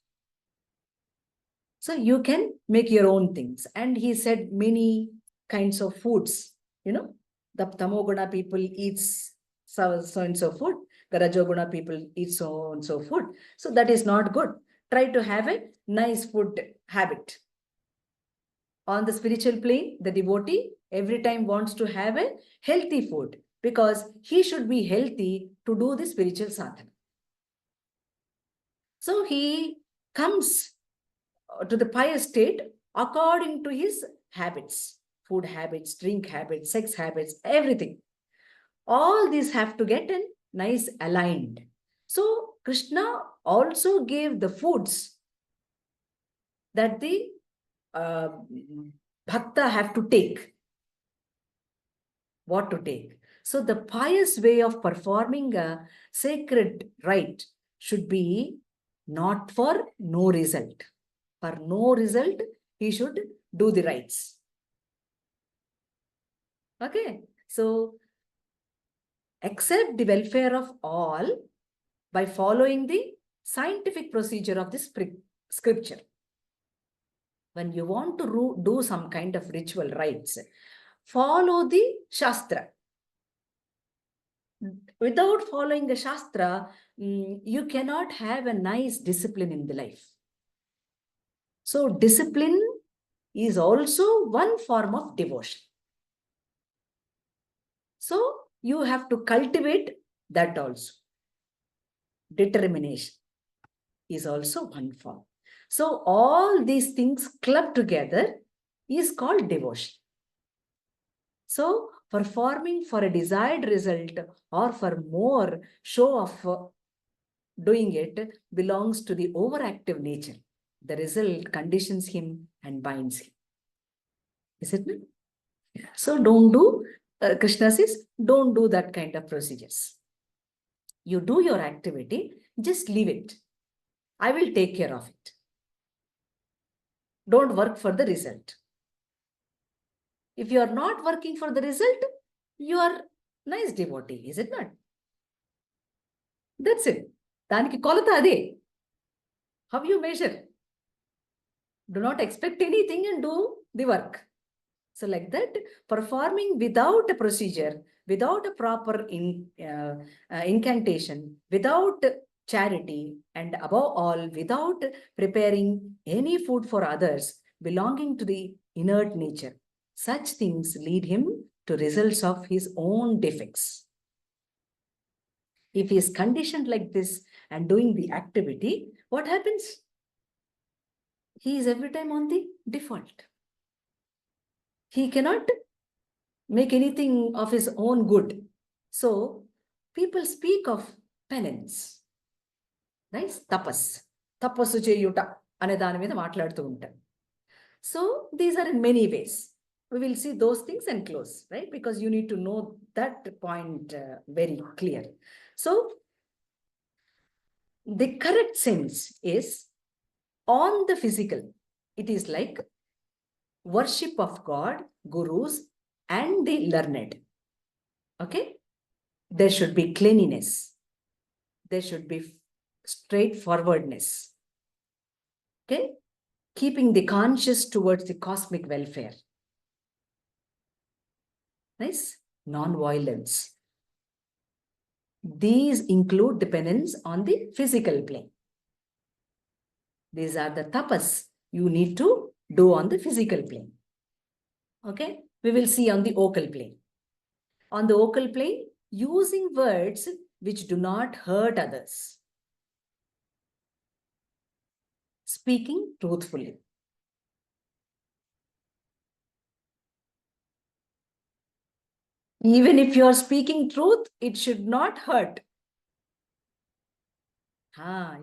So you can make your own things. And he said many kinds of foods. You know, the Tamoguna people eats so and so food. The Rajoguna people eat so and so food. So that is not good. Try to have a nice food habit. On the spiritual plane, the devotee every time wants to have a healthy food because he should be healthy to do the spiritual sadhana. So he comes to the pious state according to his habits, food habits, drink habits, sex habits, everything. All these have to get in nice aligned. So Krishna also gave the foods that the bhakta have to take. What to take? So the pious way of performing a sacred rite should be not for no result. For no result, he should do the rites. Okay, so accept the welfare of all by following the scientific procedure of this scripture. When you want to do some kind of ritual rites, follow the Shastra. Without following the Shastra, you cannot have a nice discipline in the life. So discipline is also one form of devotion. So you have to cultivate that also. Determination is also one form. So all these things clubbed together is called devotion. So performing for a desired result or for more show of doing it belongs to the overactive nature. The result conditions him and binds him. Isn't it? So don't do, Krishna says, don't do that kind of procedures. You do your activity, just leave it. I will take care of it. Don't work for the result. If you are not working for the result, you are nice devotee, is it not? That's it. Daniki kolata ade. How you measure? Do not expect anything and do the work. So like that, performing without a procedure, without a proper incantation, without charity, and above all, without preparing any food for others belonging to the inert nature, such things lead him to results of his own defects. If he is conditioned like this and doing the activity, what happens? He is every time on the default. He cannot make anything of his own good. So people speak of penance. Right? Tapas. Tapassu cheyuta ane dani meeda maatladutu untaru. So these are in many ways. We will see those things and close, right? Because you need to know that point very clear. So the correct sense is on the physical. It is like worship of God, gurus, and the learned. Okay? There should be cleanliness. There should be straightforwardness. Okay? Keeping the conscious towards the cosmic welfare. Nice? Non-violence. These include dependence on the physical plane. These are the tapas you need to do on the physical plane. Okay? We will see on the vocal plane. On the vocal plane, using words which do not hurt others. Speaking truthfully. Even if you are speaking truth, it should not hurt.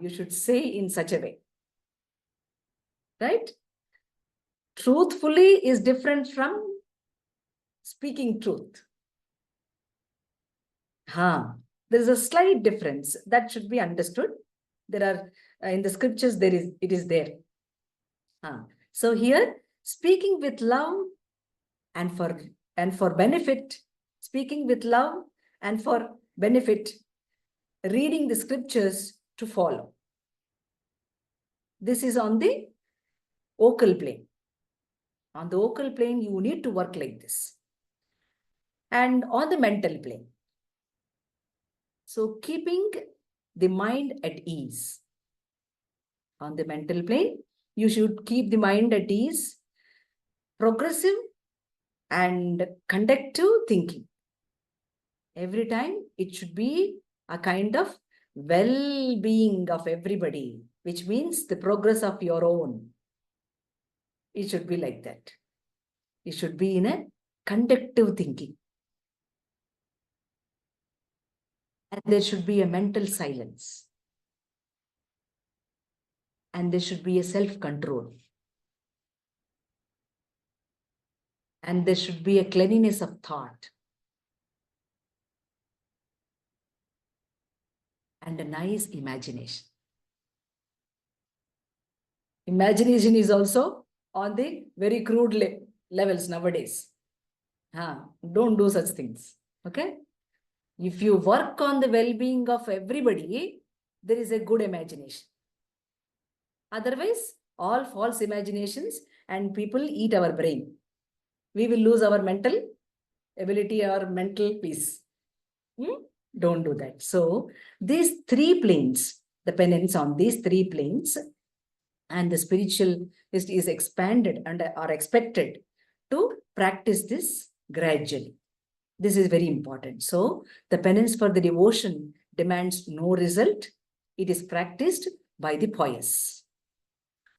You should say in such a way. Right? Truthfully is different from speaking truth. There is a slight difference that should be understood. There are in the scriptures it is there. So here, speaking with love and for benefit, speaking with love and for benefit, reading the scriptures to follow. This is on the vocal plane. On the vocal plane, you need to work like this. And on the mental plane. So keeping the mind at ease. On the mental plane, you should keep the mind at ease, progressive and conductive thinking. Every time it should be a kind of well-being of everybody, which means the progress of your own. It should be like that. It should be in a conductive thinking. And there should be a mental silence. And there should be a self-control. And there should be a cleanliness of thought. And a nice imagination. Imagination is also on the very crude levels nowadays. Don't do such things. Okay? If you work on the well-being of everybody, there is a good imagination. Otherwise, all false imaginations and people eat our brain. We will lose our mental ability or mental peace. Don't do that. So, these three planes, dependence on these three planes, and the spiritual is expanded and are expected to practice this gradually. This is very important. So, the penance for the devotion demands no result. It is practiced by the pious.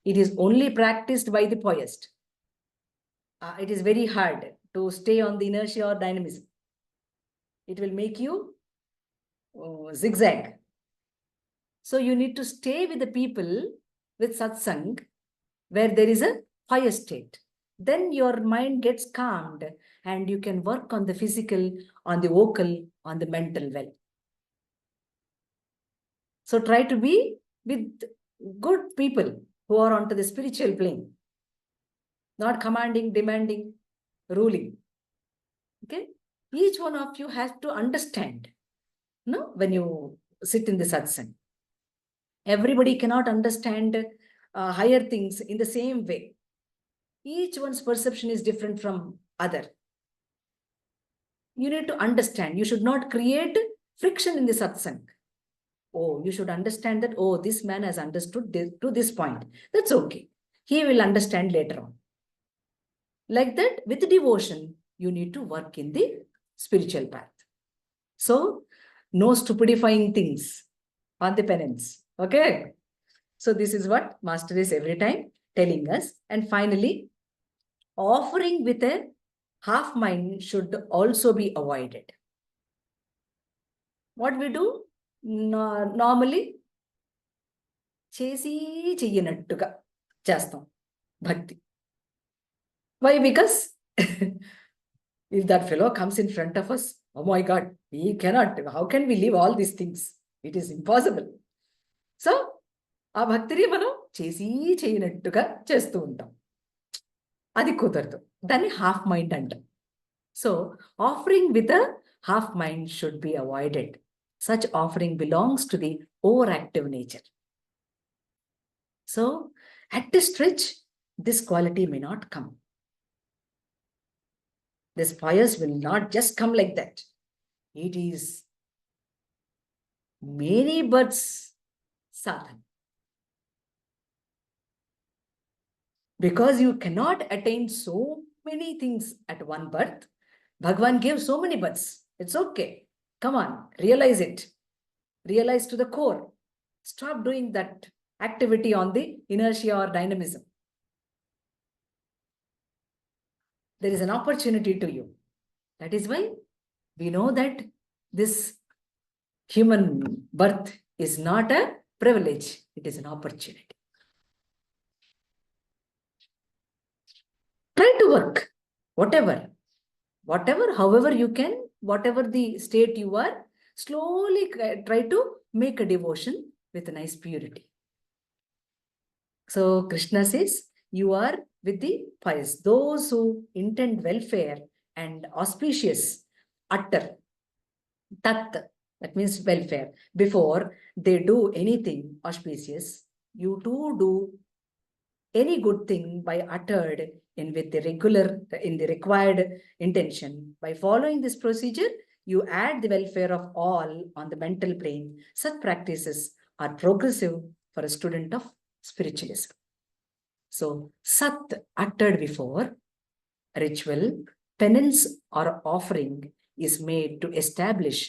It is only practiced by the pious. It is very hard to stay on the inertia or dynamism. It will make you zigzag. So you need to stay with the people with satsang where there is a pious state. Then your mind gets calmed and you can work on the physical, on the vocal, on the mental well. So try to be with good people who are onto the spiritual plane. Not commanding, demanding, ruling. Okay? Each one of you has to understand, when you sit in the satsang. Everybody cannot understand higher things in the same way. Each one's perception is different from other. You need to understand. You should not create friction in the satsang. Oh, you should understand that, oh, this man has understood this, to this point. That's okay. He will understand later on. Like that, with devotion, you need to work in the spiritual path. So, no stupidifying things on the penance. Okay? So, this is what Master is every time telling us. And finally, offering with a half mind should also be avoided. What we do? Normally, chesi cheyanattuga chestam bhakti. Why? Because if that fellow comes in front of us, oh my God, we cannot. How can we leave all these things? It is impossible. So, ఆ భక్తిని మనం చేసి చేయనట్టుగా చేస్తూ ఉంటాం. అది కుదరదు. దాన్ని half mind అంటాం. So, offering with a half mind should be avoided. Such offering belongs to the overactive nature. So, at a stretch, this quality may not come. This fires will not just come like that. It is many births sadhana. Because you cannot attain so many things at one birth. Bhagavan gave so many births. It's okay. Come on, realize it. Realize to the core. Stop doing that activity on the inertia or dynamism. There is an opportunity to you. That is why we know that this human birth is not a privilege. It is an opportunity. Try to work. Whatever, however you can, whatever the state you are, slowly try to make a devotion with a nice purity. So Krishna says, you are with the pious, those who intend welfare and auspicious, utter, tat, that means welfare. Before they do anything auspicious, you too do any good thing by uttered in the required intention. By following this procedure, you add the welfare of all on the mental plane. Such practices are progressive for a student of spiritualism. So, sat, uttered before, ritual, penance or offering is made to establish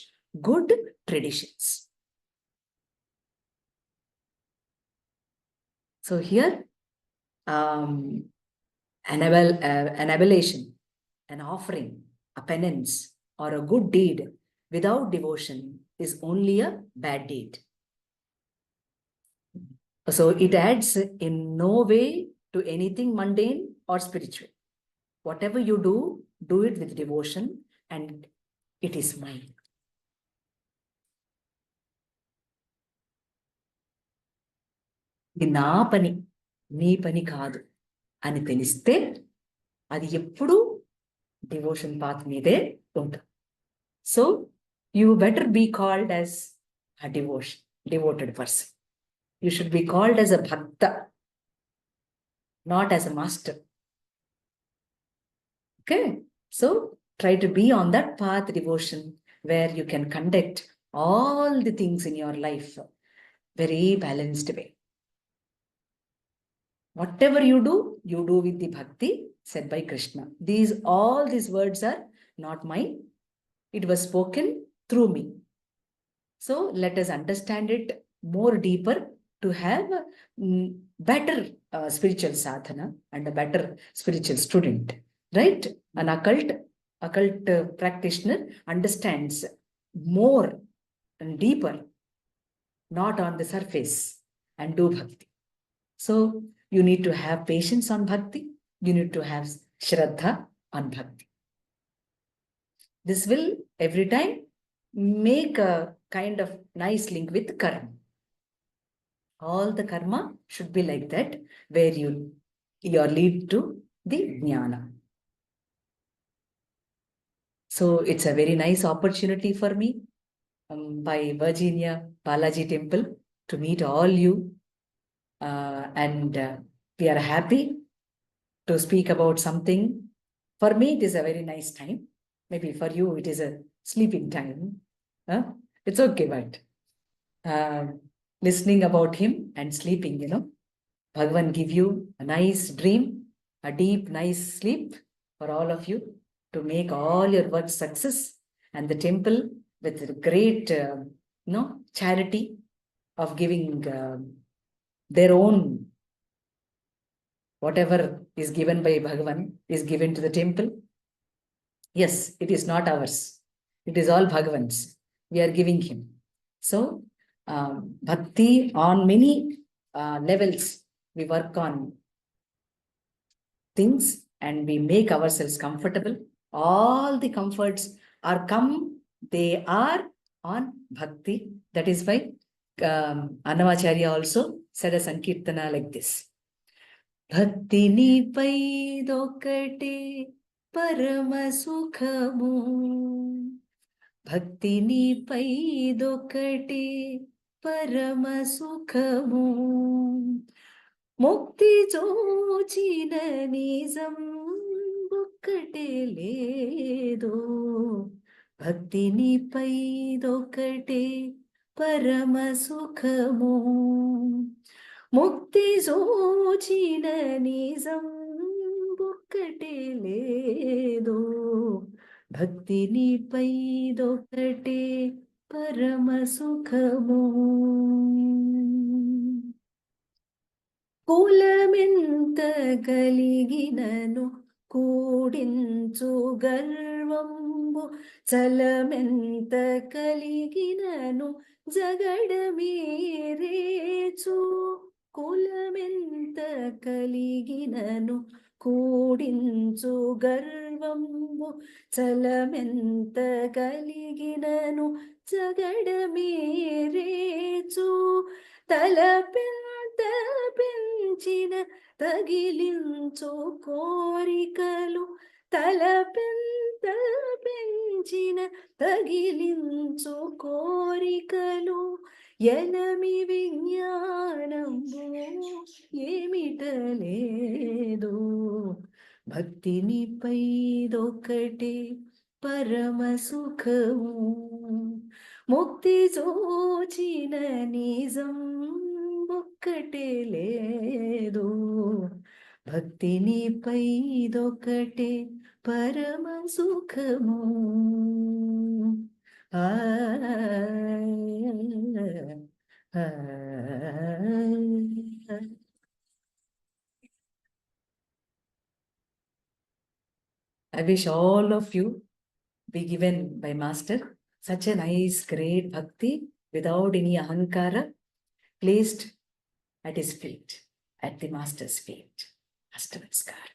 good traditions. So here, an ablation, an offering, a penance, or a good deed without devotion is only a bad deed. So it adds in no way to anything mundane or spiritual. Whatever you do, do it with devotion and it is mine. ఇది నా పని, నీ పని కాదు అని తెలిస్తే అది ఎప్పుడు డివోషన్ పాత్ మీదే ఉంటుంది. So you better be called as a devoted person. You should be called as a bhakta, not as a master. Okay, so try to be on that path devotion where you can conduct all the things in your life very balanced way. Whatever you do with the bhakti said by Krishna. All these words are not mine. It was spoken through me. So let us understand it more deeper to have a better spiritual sadhana and a better spiritual student, right? An occult practitioner understands more and deeper, not on the surface, and do bhakti. So you need to have patience on bhakti. You need to have Shraddha on bhakti. This will every time make a kind of nice link with karma. All the karma should be like that, where you lead to the Jnana. So it's a very nice opportunity for me by Virginia Balaji Temple to meet all you and we are happy to speak about something. For me, it is a very nice time. Maybe for you, it is a sleeping time. It's okay, but listening about him and sleeping, Bhagavan give you a nice dream, a deep, nice sleep for all of you to make all your work success, and the temple with great, charity of giving their own, whatever is given by Bhagavan is given to the temple. Yes, it is not ours. It is all Bhagavan's. We are giving him. So, bhakti on many levels, we work on things and we make ourselves comfortable. All the comforts they are on bhakti. That is why Annavacharya also said a Sankirtana like this. Bhakti ni paidokate parama sukhamu. Bhakti ni paidokate parama sukhamu. Mukti jojina nizam bukkate ledo. Bhakti ni paidokate parama sukhamu. Mukti jojina nizam bukkate ledo. Bhakti ni paidokate parama sukhamu. కులమెంత కలిగినను కూడించు గర్వంబు చలమెంత కలిగినను జగడమేరేచు కులమెంత కలిగినను కూడించు గర్వంబు చలమెంత కలిగినను జగడమేరేచు తలపెంత పెంచిన తగిలించు కోరికలు తలపెంత పెంచిన తగిలించు కోరికలు ఎనమి విజ్ఞానంబు ఏమిటలేదు భక్తిని పైదొకటే పరమ సుఖము ముక్తి జోచిన నిజం ఒక్కటే లేదు భక్తిని పైదొకటే పరమ సుఖము I wish all of you be given by Master such a nice, great bhakti without any ahankara, placed at his feet, at the Master's feet. Master Namaskar.